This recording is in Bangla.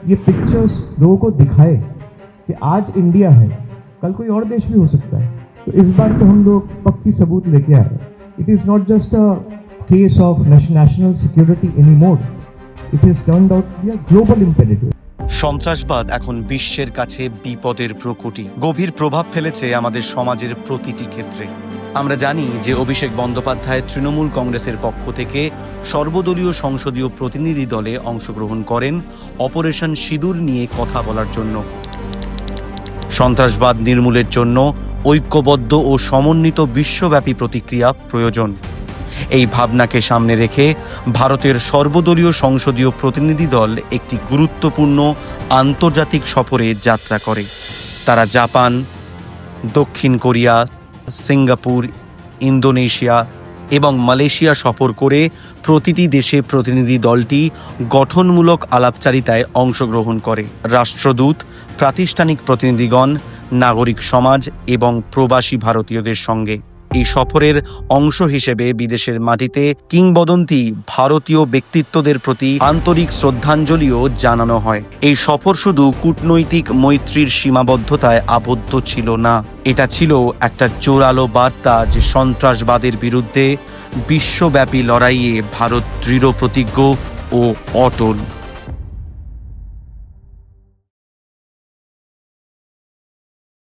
ये पिक्चर्स लोगों को दिखाए कि आज इंडिया है, कल कोई और देश भी हो सकता है। तो इस बार तो हम लोग पक्की सबूत लेके आए। It is not just a case of national security anymore, it is turned out to be a global imperative. সন্ত্রাসবাদ এখন বিশ্বের কাছে বিপদের প্রকটি, গভীর প্রভাব ফেলেছে আমাদের সমাজের প্রতিটি ক্ষেত্রে। আমরা জানি যে অভিষেক বন্দ্যোপাধ্যায় তৃণমূল কংগ্রেসের পক্ষ থেকে সর্বদলীয় সংসদীয় প্রতিনিধি দলে অংশগ্রহণ করেন অপারেশন সিঁদুর নিয়ে কথা বলার জন্য। সন্ত্রাসবাদ নির্মূলের জন্য ঐক্যবদ্ধ ও সমন্বিত বিশ্বব্যাপী প্রতিক্রিয়া প্রয়োজন। এই ভাবনাকে সামনে রেখে ভারতের সর্বদলীয় সংসদীয় প্রতিনিধি দল একটি গুরুত্বপূর্ণ আন্তর্জাতিক সফরে যাত্রা করে। তারা জাপান, দক্ষিণ কোরিয়া, সিঙ্গাপুর, ইন্দোনেশিয়া এবং মালয়েশিয়া সফর করে প্রতিটি দেশে প্রতিনিধি দলটি গঠনমূলক আলাপচারিতায় অংশগ্রহণ করে। রাষ্ট্রদূত, প্রাতিষ্ঠানিক প্রতিনিধিগণ, নাগরিক সমাজ এবং প্রবাসী ভারতীয়দের সঙ্গে। এই সফরের অংশ হিসেবে বিদেশের মাটিতে কিংবদন্তি ভারতীয় ব্যক্তিত্বদের প্রতি আন্তরিক শ্রদ্ধাঞ্জলিও জানানো হয়। এই সফর শুধু কূটনৈতিক মৈত্রীর সীমাবদ্ধতায় আবদ্ধ ছিল না, এটা ছিল একটা জোরালো বার্তা যে সন্ত্রাসবাদের বিরুদ্ধে বিশ্বব্যাপী লড়াইয়ে ভারত দৃঢ় প্রতিজ্ঞ ও অটল।